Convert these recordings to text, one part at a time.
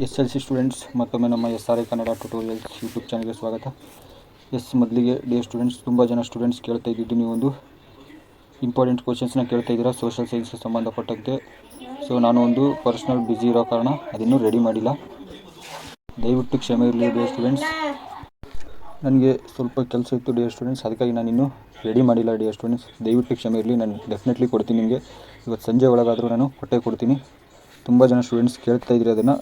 SLC students ಮತ್ತೊಮ್ಮೆ ನಮ್ಮ SRI Kannada tutorials YouTube ಚಾನಲ್ಗೆ ಸ್ವಾಗತ. ಮೊದಲಿಗೆ ಡಿಯರ್ ಸ್ಟೂಡೆಂಟ್ಸ್, ತುಂಬ ಜನ ಸ್ಟೂಡೆಂಟ್ಸ್ ಕೇಳ್ತಾ ಇದ್ದಿದ್ದು ನೀವೊಂದು ಇಂಪಾರ್ಟೆಂಟ್ ಕ್ವಶನ್ಸ್ನ ಕೇಳ್ತಾ ಇದ್ದೀರಾ ಸೋಷಲ್ ಸೈನ್ಸ್ಗೆ ಸಂಬಂಧಪಟ್ಟಂತೆ. ಸೊ ನಾನು ಒಂದು ಪರ್ಸ್ನಲ್ ಬ್ಯುಸಿ ಇರೋ ಕಾರಣ ಅದನ್ನು ರೆಡಿ ಮಾಡಿಲ್ಲ, ದಯವಿಟ್ಟು ಕ್ಷಮೆ ಇರಲಿ ಡಿಯರ್ ಸ್ಟೂಡೆಂಟ್ಸ್. ನನಗೆ ಸ್ವಲ್ಪ ಕೆಲಸ ಇತ್ತು ಡಿಯರ್ ಸ್ಟೂಡೆಂಟ್ಸ್, ಅದಕ್ಕಾಗಿ ನಾನು ಇನ್ನೂ ರೆಡಿ ಮಾಡಿಲ್ಲ ಡಿಯರ್ ಸ್ಟೂಡೆಂಟ್ಸ್, ದಯವಿಟ್ಟು ಕ್ಷಮೆ ಇರಲಿ. ನಾನು ಡೆಫಿನೆಟ್ಲಿ ಕೊಡ್ತೀನಿ ನಿಮಗೆ, ಇವತ್ತು ಸಂಜೆ ಒಳಗಾದರೂ ನಾನು ಕೊಡ್ತೀನಿ. ತುಂಬ ಜನ ಸ್ಟೂಡೆಂಟ್ಸ್ ಕೇಳ್ತಾ ಇದ್ದೀರಿ, ಅದನ್ನು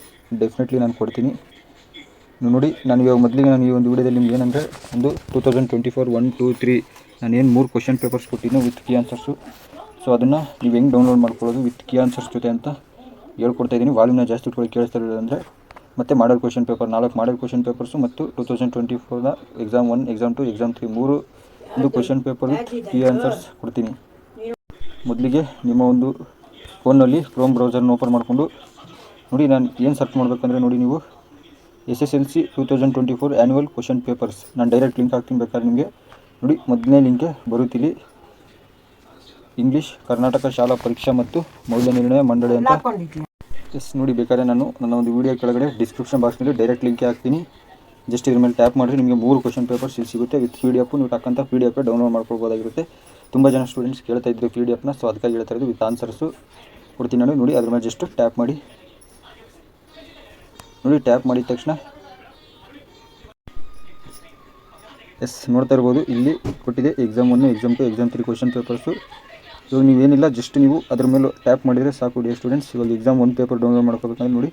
ಡೆಫಿನೆಟ್ಲಿ ನಾನು ಕೊಡ್ತೀನಿ. ನೋಡಿ, ನಾನು ಇವಾಗ ಮೊದಲಿಗೆ ನಾನು ಈ ಒಂದು ವಿಡಿಯೋದಲ್ಲಿ ನಿಮ್ಗೆ ಏನಂದರೆ ಒಂದು 2024 1, 2, 3 ನಾನೇನು 3 ಕ್ವಶನ್ ಪೇಪರ್ಸ್ ಕೊಟ್ಟಿದ್ದೀನಿ ವಿತ್ ಕೀ ಆನ್ಸರ್ಸು. ಸೊ ಅದನ್ನು ನೀವು ಹೆಂಗೆ ಡೌನ್ಲೋಡ್ ಮಾಡ್ಕೊಳ್ಳೋದು ವಿತ್ ಕೀ ಆನ್ಸರ್ಸ್ ಜೊತೆ ಅಂತ ಹೇಳ್ಕೊಡ್ತಾ ಇದ್ದೀನಿ. ವಾಲ್ಯೂಮ್ನ ಜಾಸ್ತಿ ಇಟ್ಕೊಳ್ಳಿ, ಕೇಳಿಸ್ತಾ ಇರೋದಂದರೆ. ಮತ್ತು model question paper 4 model question papers ಮತ್ತು 2024 ಎಕ್ಸಾಮ್ 1, ಎಕ್ಸಾಮ್ 2, ಎಕ್ಸಾಮ್ 3 3 ಒಂದು question paper with key answers ಕೊಡ್ತೀನಿ. ಮೊದಲಿಗೆ ನಿಮ್ಮ ಒಂದು ಫೋನಲ್ಲಿ ಕ್ರೋಮ್ ಬ್ರೌಸರ್ನ ಓಪನ್ ಮಾಡಿಕೊಂಡು ನೋಡಿ, ನಾನು ಏನು ಸರ್ಚ್ ಮಾಡಬೇಕಂದ್ರೆ ನೋಡಿ, ನೀವು SSLC 2024 ಆ್ಯನ್ಯುವಲ್ ಕ್ವಶನ್ ಪೇಪರ್ಸ್, ನಾನು ಡೈರೆಕ್ಟ್ ಲಿಂಕ್ ಹಾಕ್ತೀನಿ ಬೇಕಾದ್ರೆ ನಿಮಗೆ. ನೋಡಿ, ಮೊದಲನೇ ಲಿಂಕ್ಗೆ ಬರುತ್ತಿಲ್ಲಿ ಇಂಗ್ಲೀಷ್ ಕರ್ನಾಟಕ ಶಾಲಾ ಪರೀಕ್ಷಾ ಮತ್ತು ಮೌಲ್ಯ ನಿರ್ಣಯ ಮಂಡಳಿ ಅಂತ. ನೋಡಿ, ಬೇಕಾದ್ರೆ ನಾನು ನನ್ನ ಒಂದು ವಿಡಿಯೋ ಕೆಳಗಡೆ ಡಿಸ್ಕ್ರಿಪ್ಷನ್ ಬಾಕ್ಸ್ನಲ್ಲಿ ಡೈರೆಕ್ಟ್ ಲಿಂಕ್ ಹಾಕ್ತೀನಿ. ಜಸ್ಟ್ ಇದ್ರ ಮೇಲೆ ಟ್ಯಾಪ್ ಮಾಡಿದ್ರೆ ನಿಮಗೆ 3 ಕ್ವಶನ್ ಪೇಪರ್ಸ್ ಇಲ್ಲಿ ಸಿಗುತ್ತೆ ವಿತ್ PDF. ನೀವು ಟಕ್ಕಂತ PDF ಡೌನ್ಲೋಡ್ ಮಾಡ್ಕೊಳ್ಬೋದಾಗಿರುತ್ತೆ. ತುಂಬ ಜನ ಸ್ಟೂಡೆಂಟ್ಸ್ ಕೇಳ್ತಾ ಇದ್ರು PDFನ, ಸೊ ಅದಕ್ಕಾಗಿ ಹೇಳ್ತಾ ಇರೋದು ವಿತ್ ಆನ್ಸರ್ಸು ಕೊಡ್ತೀನಿ ನಾನು. ನೋಡಿ, ಅದ್ರ ಮೇಲೆ ಜಸ್ಟ್ ಟ್ಯಾಪ್ ಮಾಡಿ. ನೋಡಿ, ಟ್ಯಾಪ್ ಮಾಡಿದ ತಕ್ಷಣ ನೋಡ್ತಾ ಇರ್ಬೋದು, ಇಲ್ಲಿ ಕೊಟ್ಟಿದೆ exam 1, exam 2, exam 3 question papers. ಇವಾಗ ನೀವೇನಿಲ್ಲ, ಜಸ್ಟ್ ನೀವು ಅದ್ರ ಮೇಲೆ ಟ್ಯಾಪ್ ಮಾಡಿದರೆ ಸಾಕು ಡಿಯರ್ ಸ್ಟೂಡೆಂಟ್ಸ್. ಇವಾಗ ಎಕ್ಸಾಮ್ 1 ಪೇಪರ್ ಡೌನ್ಲೋಡ್ ಮಾಡ್ಕೋಬೇಕಂದ್ರೆ ನೋಡಿ,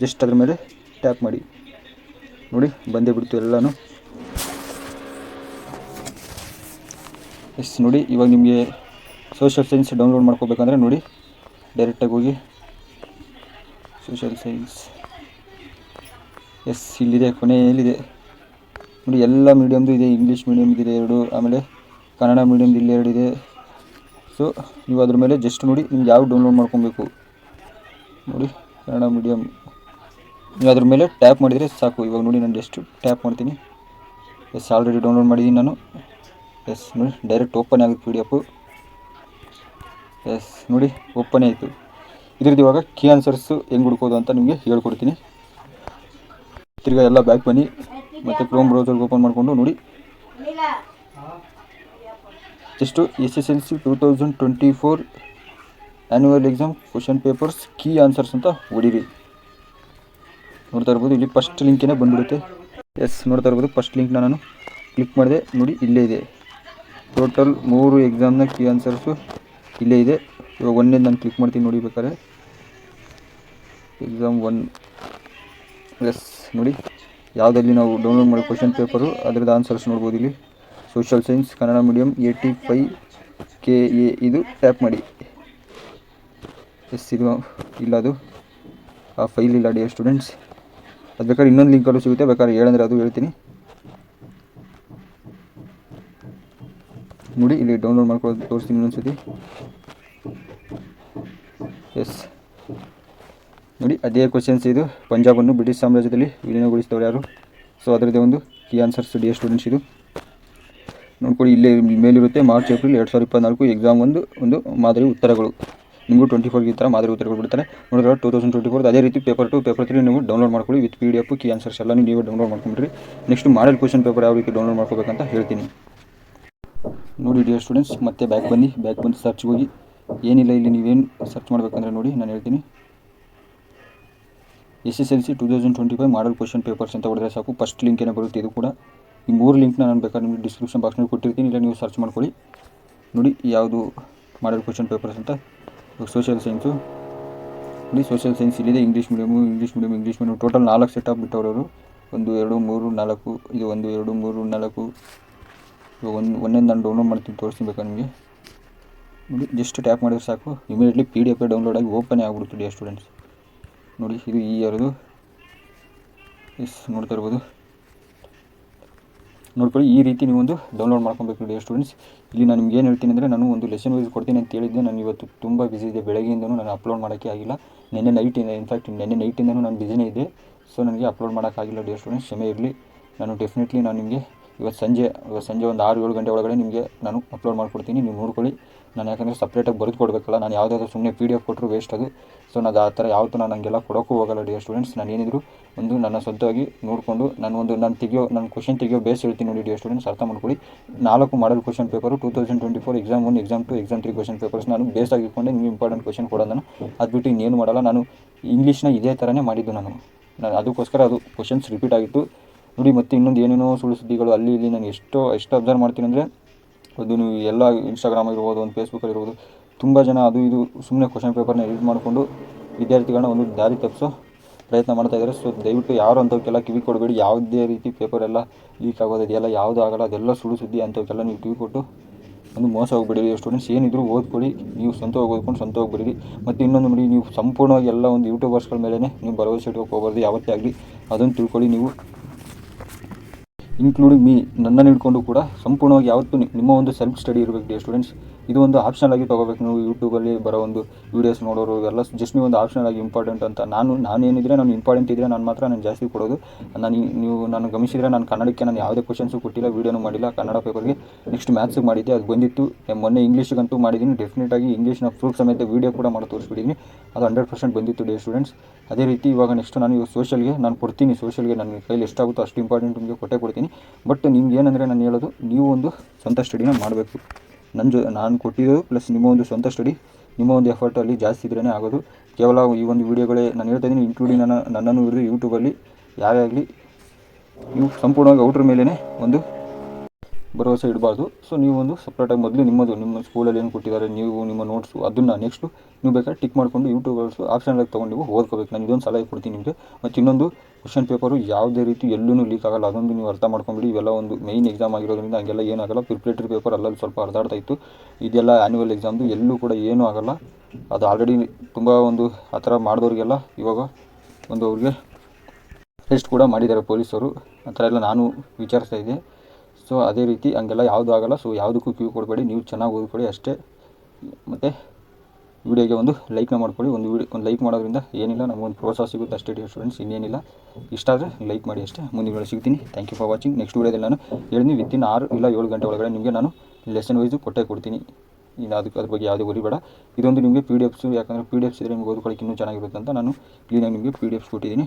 ಜಸ್ಟ್ ಅದ್ರ ಮೇಲೆ ಟ್ಯಾಪ್ ಮಾಡಿ. ನೋಡಿ, ಬಂದೇ ಬಿಡ್ತು ಎಲ್ಲನೂ. ನೋಡಿ, ಇವಾಗ ನಿಮಗೆ ಸೋಷಲ್ ಸೈನ್ಸ್ ಡೌನ್ಲೋಡ್ ಮಾಡ್ಕೋಬೇಕಂದ್ರೆ ನೋಡಿ, ಡೈರೆಕ್ಟಾಗಿ ಹೋಗಿ ಸೋಷಲ್ ಸೈನ್ಸ್ ಇಲ್ಲಿದೆ, ಕೊನೆಯಲ್ಲಿದೆ ನೋಡಿ. ಎಲ್ಲ ಮೀಡಿಯಮ್ದು ಇದೆ, ಇಂಗ್ಲೀಷ್ ಮೀಡಿಯಮ್ದಿದೆ 2, ಆಮೇಲೆ ಕನ್ನಡ ಮೀಡಿಯಮ್ದು ಇಲ್ಲಿ 2 ಇದೆ. ಸೊ ನೀವು ಅದ್ರ ಮೇಲೆ ಜಸ್ಟ್ ನೋಡಿ, ನಿಮ್ಗೆ ಯಾವ ಡೌನ್ಲೋಡ್ ಮಾಡ್ಕೊಬೇಕು ನೋಡಿ, ಕನ್ನಡ ಮೀಡಿಯಮ್ ನೀವು ಅದ್ರ ಮೇಲೆ ಟ್ಯಾಪ್ ಮಾಡಿದರೆ ಸಾಕು. ಇವಾಗ ನೋಡಿ, ನಾನು ಜಸ್ಟ್ ಟ್ಯಾಪ್ ಮಾಡ್ತೀನಿ. ಆಲ್ರೆಡಿ ಡೌನ್ಲೋಡ್ ಮಾಡಿದ್ದೀನಿ ನಾನು. ನೋಡಿ, ಡೈರೆಕ್ಟ್ ಓಪನ್ ಆಗುತ್ತೆ PDF. ನೋಡಿ, ಓಪನ್ ಆಯಿತು. ಇದ್ರದ್ದು ಇವಾಗ ಕೀ ಆನ್ಸರ್ಸು ಹೆಂಗೆ ಹುಡ್ಕೋದು ಅಂತ ನಿಮಗೆ ಹೇಳ್ಕೊಡ್ತೀನಿ. ತಿರ್ಗಾ ಎಲ್ಲ ಬ್ಯಾಕ್ ಬನ್ನಿ, ಮತ್ತು ಕ್ರೋಮ್ ಬ್ರೌಸರ್ಗೆ ಓಪನ್ ಮಾಡಿಕೊಂಡು ನೋಡಿ, just SSLC 2024 annual exam question papers key answers ಅಂತ ಹೊಡೀರಿ. ನೋಡ್ತಾ ಇರ್ಬೋದು, ಇಲ್ಲಿ ಫಸ್ಟ್ ಲಿಂಕೇ ಬಂದುಬಿಡುತ್ತೆ. ನೋಡ್ತಾ ಇರ್ಬೋದು, ಫಸ್ಟ್ ಲಿಂಕ್ನ ನಾನು ಕ್ಲಿಕ್ ಮಾಡಿದೆ. ನೋಡಿ, ಇಲ್ಲೇ ಇದೆ ಟೋಟಲ್ 3 ಎಕ್ಸಾಮ್ನ ಕೀ ಆನ್ಸರ್ಸು ಇಲ್ಲೇ ಇದೆ. ಇವಾಗ ಒಂದೇದು ನಾನು ಕ್ಲಿಕ್ ಮಾಡ್ತೀನಿ ನೋಡಿ, ಬೇಕಾದ್ರೆ ಎಕ್ಸಾಮ್ 1. ನೋಡಿ, ಯಾವುದಲ್ಲಿ ನಾವು ಡೌನ್ಲೋಡ್ ಮಾಡೋ ಕ್ವಶನ್ ಪೇಪರು ಅದರದ್ದು ಆನ್ಸರ್ಸ್ ನೋಡ್ಬೋದು ಇಲ್ಲಿ. Social science Kannada medium 85 KA, ಇದು ಟ್ಯಾಪ್ ಮಾಡಿ. ಇದು ಇಲ್ಲ, ಅದು ಆ ಫೈಲ್ ಇಲ್ಲ ಡಿಯರ್ ಸ್ಟೂಡೆಂಟ್ಸ್. ಅದು ಬೇಕಾದ್ರೆ ಇನ್ನೊಂದು ಲಿಂಕಲ್ಲೂ ಸಿಗುತ್ತೆ, ಬೇಕಾದ್ರೆ ಹೇಳಂದರೆ ಅದು ಹೇಳ್ತೀನಿ. ನೋಡಿ, ಇಲ್ಲಿ ಡೌನ್ಲೋಡ್ ಮಾಡ್ಕೊಳ್ಳೋದು ತೋರಿಸ್ತೀನಿ ಇನ್ನೊಂದ್ಸತಿ. ನೋಡಿ, ಅದೇ ಕ್ವಶನ್ಸ್. ಇದು ಪಂಜಾಬನ್ನು ಬ್ರಿಟಿಷ್ ಸಾಮ್ರಾಜ್ಯದಲ್ಲಿ ವಿಲೀನಗೊಳಿಸಿದವರು ಯಾರು? ಸೊ ಅದರದ್ದೇ ಒಂದು ಕೀ ಆನ್ಸರ್ಸ್ ಡಿಯರ್ ಸ್ಟೂಡೆಂಟ್ಸ್. ಇದು ನೋಡ್ಕೊಳ್ಳಿ, ಇಲ್ಲೇ ಮೇಲಿರುತ್ತೆ ಮಾರ್ಚ್ ಏಪ್ರಿಲ್ 2024 ಎಕ್ಸಾಮ್ ಒಂದು ಮಾದರಿ ಉತ್ತರಗಳು. ನಿಮಗೂ 24 ಈ ಥರ ಮಾದರಿ ಉತ್ತರಗಳು ಬಿಡ್ತಾರೆ ನೋಡಿದ್ರೆ 2024. ಅದೇ ರೀತಿ ಪೇಪರ್ 2, ಪೇಪರ್ 3 ನೀವು ಡೌನ್ಲೋಡ್ ಮಾಡ್ಕೊಳ್ಳಿ ವಿತ್ PDF ಕೀ ಆನ್ಸರ್ಸ್ ಎಲ್ಲ ನೀವೇ ಡೌನ್ಲೋಡ್ ಮಾಡ್ಕೊಂಡ್ರಿ. ನೆಕ್ಸ್ಟ್ ಮಾಡಲ್ ಕ್ವಶನ್ ಪೇಪರ್ ಯಾವ ರೀತಿ ಡೌನ್ಲೋಡ್ ಮಾಡ್ಕೋಬೇಕಂತ ಹೇಳ್ತೀನಿ. ನೋಡಿ ಡಿಯರ್ ಸ್ಟೂಡೆಂಟ್ಸ್, ಮತ್ತೆ ಬ್ಯಾಕ್ ಬಂದು ಸರ್ಚ್ಗೆ ಹೋಗಿ. ಏನಿಲ್ಲ, ಇಲ್ಲಿ ನೀವೇನು ಸರ್ಚ್ ಮಾಡಬೇಕಂದ್ರೆ ನೋಡಿ, ನಾನು ಹೇಳ್ತೀನಿ. SSLC 2025 ಮಾಡಲ್ ಕ್ವಶನ್ ಪೇಪರ್ಸ್ ಅಂತ ಹೊಡೆದ್ರೆ ಸಾಕು, ಫಸ್ಟ್ ಲಿಂಕೇನೆ ಬರುತ್ತೆ. ಇದು ಕೂಡ ಈ 3 ಲಿಂಕ್ನ ನಾನು ಬೇಕಾದ್ರೆ ನಿಮಗೆ ಡಿಸ್ಕ್ರಿಪ್ಷನ್ ಬಾಕ್ಸ್ನಲ್ಲಿ ಕೊಟ್ಟಿರ್ತೀನಿ, ಇಲ್ಲ ನೀವು ಸರ್ಚ್ ಮಾಡ್ಕೊಳ್ಳಿ. ನೋಡಿ, ಯಾವುದು ಮಾಡಲ್ ಕ್ವಶನ್ ಪೇಪರ್ಸ್ ಅಂತ. ಸೋಷಿಯಲ್ ಸೈನ್ಸು ನೋಡಿ, ಸೋಷಿಯಲ್ ಸೈನ್ಸ್ ಇಲ್ಲಿದೆ. English medium total 4 set of ಬಿಟ್ಟವರು. 1 2 3 4, ಇದು 1 2 3 4. ಒಂದೊಂದು ನಾನು ಡೌನ್ಲೋಡ್ ಮಾಡ್ತೀನಿ, ತೋರಿಸ್ತೀನಿ ಬೇಕಾದ್ರೆ ನಿಮಗೆ. ನೋಡಿ, ಜಸ್ಟ್ ಟ್ಯಾಪ್ ಮಾಡಿದ್ರೆ ಸಾಕು, ಇಮಿಡಿಯೇಟ್ಲಿ PDF ಡೌನ್ಲೋಡ್ ಆಗಿ ಓಪನ್ ಆಗಿಬಿಡುತ್ತೆ ಡಿಯರ್ ಸ್ಟೂಡೆಂಟ್ಸ್. ನೋಡಿ, ಇದು ಈ ಇಯರ್ದು. ನೋಡ್ತಾ ಇರ್ಬೋದು, ನೋಡ್ಕೊಳ್ಳಿ. ಈ ರೀತಿ ನೀವು ಒಂದು ಡೌನ್ಲೋಡ್ ಮಾಡ್ಕೊಬೇಕು ಡಿಯರ್ ಸ್ಟೂಡೆಂಟ್ಸ್. ಇಲ್ಲಿ ನಾನು ನಿಮ್ಗೆ ಏನು ಹೇಳ್ತೀನಿ ಅಂದರೆ, ನಾನು ಒಂದು ಲೆಸನ್ ವೈಸ್ ಕೊಡ್ತೀನಿ ಅಂತ ಹೇಳಿದ್ದೆ. ನಾನು ಇವತ್ತು ತುಂಬ ಬಿಸಿ ಇದೆ, ಬೆಳಗ್ಗೆಯಿಂದನೂ ನಾನು ಅಪ್ಲೋಡ್ ಮಾಡೋಕ್ಕೆ ಆಗಿಲ್ಲ. ನೆನ್ನೆ ನೈಟಿಂದನೂ ನಾನು ಬಿಸಿನೇ ಇದ್ದೆ. ಸೊ ನನಗೆ ಅಪ್ಲೋಡ್ ಮಾಡೋಕ್ಕಾಗಿಲ್ಲ ಡಿಯರ್ ಸ್ಟೂಡೆಂಟ್ಸ್, ಕ್ಷಮೆ ಇರಲಿ. ನಾನು ಡೆಫಿನೆಟ್ಲಿ ನಾನು ನಿಮಗೆ ಇವತ್ತು ಸಂಜೆ ಒಂದು 6-7 ಗಂಟೆ ಒಳಗಡೆ ನಿಮಗೆ ನಾನು ಅಪ್ಲೋಡ್ ಮಾಡಿಕೊಡ್ತೀನಿ. ನೀವು ನೋಡ್ಕೊಳ್ಳಿ. ನಾನು ಯಾಕಂದರೆ ಸಪ್ರೇಟಾಗಿ ಬರೆದು ಕೊಡಬೇಕಲ್ಲ, ನಾನು ಯಾವುದಾದ್ರೂ ಸುಮ್ಮನೆ PDF ಕೊಟ್ಟರು ವೇಸ್ಟ್ ಅದು. ಸೊ ನಾನು ಆ ಥರ ಯಾವತ್ತೂ ನಾನು ಹಂಗೆಲ್ಲ ಕೊಡೋಕ್ಕೂ ಹೋಗಲ್ಲ ಡಿಯರ್ ಸ್ಟೂಡೆಂಟ್ಸ್. ನಾನು ಏನಿದ್ರು ಒಂದು ನನ್ನ ಸ್ವಂತವಾಗಿ ನೋಡಿಕೊಂಡು ನಾನು ಕ್ವಶನ್ ತೆಗಿಯೋ ಬೇಸ್ ಹೇಳ್ತೀನಿ ನೋಡಿ ಡಿಯರ್ ಸ್ಟೂಡೆಂಟ್ಸ್, ಅರ್ಥ ಮಾಡ್ಕೊಳ್ಳಿ. 4 model question paper 2024 exam 1, exam 2, exam 3 question papers ನಾನು ಬೇಸ್ ಆಗಿಟ್ಕೊಂಡೆ ನಿಮಗೆ ಇಂಪಾರ್ಟೆಂಟ್ ಕ್ವಶನ್ ಕೊಡೋದನ್ನು. ಅದು ಬಿಟ್ಟು ಇನ್ನೇನು ಮಾಡಲ್ಲ. ನಾನು ಇಂಗ್ಲೀಷ್ನ ಇದೇ ಥರನೇ ಮಾಡಿದ್ದು ನಾನು ಅದಕ್ಕೋಸ್ಕರ ಅದು ಕ್ವಶನ್ಸ್ ರಿಪೀಟ್ ಆಗಿತ್ತು ನೋಡಿ. ಮತ್ತು ಇನ್ನೊಂದು ಏನೇನೋ ಸುಳ್ಳು ಸುದ್ದಿಗಳು ಅಲ್ಲಿ ಇಲ್ಲಿ ನಾನು ಎಷ್ಟು ಅಬ್ಸರ್ವ್ ಮಾಡ್ತೀನಿ ಅಂದರೆ, ಅದು ನೀವು ಎಲ್ಲ ಇನ್ಸ್ಟಾಗ್ರಾಮ್ ಇರ್ಬೋದು, ಒಂದು ಫೇಸ್ಬುಕ್ಕಲ್ಲಿ ಇರ್ಬೋದು, ತುಂಬ ಜನ ಅದು ಇದು ಸುಮ್ಮನೆ ಕ್ವಶನ್ ಪೇಪರ್ನ ಎಡಿಟ್ ಮಾಡಿಕೊಂಡು ವಿದ್ಯಾರ್ಥಿಗಳನ್ನ ಒಂದು ದಾರಿ ತಪ್ಪಿಸೋ ಪ್ರಯತ್ನ ಮಾಡ್ತಾಯಿದ್ದಾರೆ. ಸೊ ದಯವಿಟ್ಟು ಯಾರು ಅಂಥವಕ್ಕೆಲ್ಲ ಕಿವಿ ಕೊಡಬೇಡಿ. ಯಾವುದೇ ರೀತಿ ಪೇಪರೆಲ್ಲ ಲೀಕ್ ಆಗೋದು ಅದೆಲ್ಲ ಯಾವುದೂ ಆಗೋಲ್ಲ, ಅದೆಲ್ಲ ಸುಳ್ಳು ಸುದ್ದಿ. ಅಂಥವಕ್ಕೆಲ್ಲ ನೀವು ಕಿವಿ ಕೊಟ್ಟು ಒಂದು ಮೋಸ ಹೋಗ್ಬಿಡಿ. ಸ್ಟೂಡೆಂಟ್ಸ್ ಏನಿದ್ರು ಓದ್ಕೊಳ್ಳಿ, ನೀವು ಸ್ವಂತವಾಗಿ ಓದ್ಕೊಂಡು ಸ್ವಂತವಾಗಿ ಬರೀರಿ. ಮತ್ತು ಇನ್ನೊಂದು ನೋಡಿ, ನೀವು ಸಂಪೂರ್ಣವಾಗಿ ಎಲ್ಲ ಒಂದು ಯೂಟ್ಯೂಬರ್ಸ್ಗಳ ಮೇಲೆ ನೀವು ಭರವಸೆ ಇಟ್ಕೋಕ್ಕೆ ಹೋಗ್ಬಾರ್ದು ಯಾವತ್ತೇ ಆಗಲಿ. ಅದನ್ನು ತಿಳ್ಕೊಳ್ಳಿ ನೀವು, ಇನ್ಕ್ಲೂಡಿಂಗ್ ಮೀ, ನನ್ನನ್ನು ಹಿಡ್ಕೊಂಡು ಕೂಡ ಸಂಪೂರ್ಣವಾಗಿ ಯಾವತ್ತೂ ನಿಮ್ಮ ಒಂದು ಸೆಲ್ಫ್ ಸ್ಟಡಿ ಇರಬೇಕು ಡಿಯರ್ ಸ್ಟೂಡೆಂಟ್ಸ್. ಇದು ಒಂದು ಆಪ್ಷನಲ್ ಆಗಿ ತೊಗೋಬೇಕು. ನೀವು ಯೂಟ್ಯೂಬಲ್ಲಿ ಬರೋ ಒಂದು ವೀಡಿಯೋಸ್ ನೋಡೋರು ಎಲ್ಲ ಜಸ್ಟ್ ನೀವು ಒಂದು ಆಪ್ಷನಲ್ ಆಗಿ ಇಂಪಾರ್ಟೆಂಟ್ ಅಂತ. ನಾನೇನಿದ್ರೆ ನಾನು ಇಂಪಾರ್ಟೆಂಟ್ ಇದ್ದರೆ ನಾನು ಜಾಸ್ತಿ ಕೊಡೋದು. ನಾನು ಗಮನಿಸಿದರೆ ನಾನು ಕನ್ನಡಕ್ಕೆ ನಾನು ಯಾವುದೇ ಕ್ವಶನ್ಸು ಕೊಟ್ಟಿಲ್ಲ, ವೀಡಿಯೋನು ಮಾಡಿಲ್ಲ. ಕನ್ನಡ ಪೇಪರ್ಗೆ ನೆಕ್ಸ್ಟ್ ಮ್ಯಾಥ್ಸಿಗೆ ಮಾಡಿದ್ದೆ, ಅದು ಬಂದಿತ್ತು. ಮೊನ್ನೆ ಇಂಗ್ಲೀಷ್ಗಂತೂ ಮಾಡಿದ್ದೀನಿ. ಡೆಫಿನೆಟಾಗಿ ಇಂಗ್ಲೀಷ್ನ ಪ್ರೂಫ್ ಸಮೇತ ವೀಡಿಯೋ ಕೂಡ ಮಾಡಿ ತೋರಿಸ್ಬಿಟ್ಟಿದ್ದೀನಿ. ಅದು 100% ಬಂದಿತ್ತು ಡಿಯರ್ ಸ್ಟೂಡೆಂಟ್ಸ್. ಅದೇ ರೀತಿ ಇವಾಗ ನೆಕ್ಸ್ಟ್ ನಾನು ಸೋಷಲ್ಗೆ ನಾನು ಕೊಡ್ತೀನಿ. ಸೋಷಲ್ಗೆ ನನ್ನ ಕೈಲಿ ಎಷ್ಟಾಗುತ್ತೋ ಅಷ್ಟು ಇಂಪಾರ್ಟೆಂಟ್ ನಿಮಗೆ ಕೊಟ್ಟೇ ಕೊಡ್ತೀನಿ. ಬಟ್ ನಿಮ್ಗೆ ಏನಂದರೆ ನಾನು ಹೇಳೋದು, ನೀವು ಒಂದು ಸ್ವಂತ ಸ್ಟಡಿನ ಮಾಡಬೇಕು. ನಾನು ಕೊಟ್ಟಿರೋದು ಪ್ಲಸ್ ನಿಮ್ಮ ಒಂದು ಸ್ವಂತ ಸ್ಟಡಿ, ನಿಮ್ಮ ಒಂದು ಎಫರ್ಟಲ್ಲಿ ಜಾಸ್ತಿ ಇದ್ರೇ ಆಗೋದು. ಕೇವಲ ಈ ಒಂದು ವೀಡಿಯೋಗಳೇ ನಾನು ಹೇಳ್ತಾ ಇದ್ದೀನಿ, ಇನ್ಕ್ಲೂಡಿಂಗ್ ನನ್ನನ್ನು ಹಿಡಿದು ಯೂಟ್ಯೂಬಲ್ಲಿ ಯಾರೇ ಆಗಲಿ ನೀವು ಸಂಪೂರ್ಣವಾಗಿ ಔಟ್ರ ಮೇಲೇ ಒಂದು ಭರವಸೆ ಇಡಬಾರ್ದು. ಸೊ ನೀವು ಒಂದು ಸಪ್ರೇಟಾಗಿ ಮೊದಲು ನಿಮ್ಮ ಸ್ಕೂಲಲ್ಲಿ ಏನು ಕೊಟ್ಟಿದ್ದಾರೆ, ನೀವು ನಿಮ್ಮ ನೋಟ್ಸು ಅದನ್ನು ನೆಕ್ಸ್ಟು ನೀವು ಬೇಕಾದ್ರೆ ಟಿಕ್ ಮಾಡಿಕೊಂಡು ಯೂಟ್ಯೂಬರ್ಸು ಆಪ್ಷನ್ಲಾಗಿ ತೊಗೊಂಡು ನೀವು ಓದ್ಕೋಬೇಕು. ನಾನು ಇದೊಂದು ಸಲಹೆ ಕೊಡ್ತೀನಿ ನಿಮಗೆ. ಮತ್ತು ಇನ್ನೊಂದು, ಕ್ವಶನ್ ಪೇಪರು ಯಾವುದೇ ರೀತಿ ಎಲ್ಲೂ ಲೀಕ್ ಆಗೋಲ್ಲ, ಅದೊಂದು ನೀವು ಅರ್ಥ ಮಾಡ್ಕೊಂಬಿಡಿ. ಇವೆಲ್ಲ ಒಂದು ಮೇಯ್ನ್ ಎಕ್ಸಾಮ್ ಆಗಿರೋದ್ರಿಂದ ಹಂಗೆಲ್ಲ ಏನಾಗಲ್ಲ. ಪ್ರಿಪ್ರೇಟರಿ ಪೇಪರ್ ಅಲ್ಲಲ್ಲಿ ಸ್ವಲ್ಪ ಹರಿದಾಡ್ತಾ ಇತ್ತು. ಇದೆಲ್ಲ ಆ್ಯನ್ಯುವಲ್ ಎಕ್ಸಾಮ್ದು ಎಲ್ಲೂ ಕೂಡ ಏನೂ ಆಗೋಲ್ಲ. ಅದು ಆಲ್ರೆಡಿ ತುಂಬ ಒಂದು ಆ ಥರ ಮಾಡಿದವ್ರಿಗೆಲ್ಲ ಇವಾಗ ಒಂದು ಅವ್ರಿಗೆ ಅರೆಸ್ಟ್ ಕೂಡ ಮಾಡಿದ್ದಾರೆ ಪೊಲೀಸರು. ಆ ಥರ ಎಲ್ಲ ನಾನು ವಿಚಾರಿಸ್ತಾ ಇದ್ದೆ. ಸೊ ಅದೇ ರೀತಿ ಹಂಗೆಲ್ಲ ಯಾವುದೂ ಆಗೋಲ್ಲ. ಸೊ ಯಾವುದಕ್ಕೂ ಕಿವಿ ಕೊಡಬೇಡಿ, ನೀವು ಚೆನ್ನಾಗಿ ಓದ್ಕೊಳ್ಳಿ ಅಷ್ಟೇ. ಮತ್ತು ವಿಡಿಯೋಗೆ ಒಂದು ಲೈಕ್ನ ಮಾಡ್ಕೊಳ್ಳಿ. ಒಂದು ಲೈಕ್ ಮಾಡೋದ್ರಿಂದ ಏನಿಲ್ಲ, ನಮಗೊಂದು ಪ್ರೋತ್ಸಾಹ ಸಿಗುತ್ತೆ ಅಷ್ಟೇ ಡಿಯರ್ ಸ್ಟೂಡೆಂಟ್ಸ್, ಇನ್ನೇನಿಲ್ಲ. ಇಷ್ಟ ಆದರೆ ಲೈಕ್ ಮಾಡಿ ಅಷ್ಟೇ. ಮುಂದಿನ ವಿಡಿಯೋ ಸಿಗ್ತೀನಿ. Thank you for watching. Next ವಿಡಿಯೋದಲ್ಲಿ ನಾನು ಹೇಳಿದ್ನಿ ವಿತಿನ್ 6 ಇಲ್ಲ 7 ಗಂಟೆ ಒಳಗಡೆ ನಿಮಗೆ ನಾನು ಲೆಸನ್ ವೈಸು ಕೊಟ್ಟೇ ಕೊಡ್ತೀನಿ. ಇನ್ನು ಅದ್ರ ಬಗ್ಗೆ ಯಾವುದೇ ಬೇಡ. ಇದೊಂದು ನಿಮಗೆ PDFs, ಯಾಕಂದರೆ PDFs ಇದ್ದರೆ ನಿಮಗೆ ಓದ್ಕೊಳ್ಳೋಕೆ ಇನ್ನೂ ಚೆನ್ನಾಗಿರುತ್ತೆ ಅಂತ ನಾನು ಕ್ಲೀನಾಗಿ ನಿಮಗೆ PDFs ಕೊಟ್ಟಿದ್ದೀನಿ.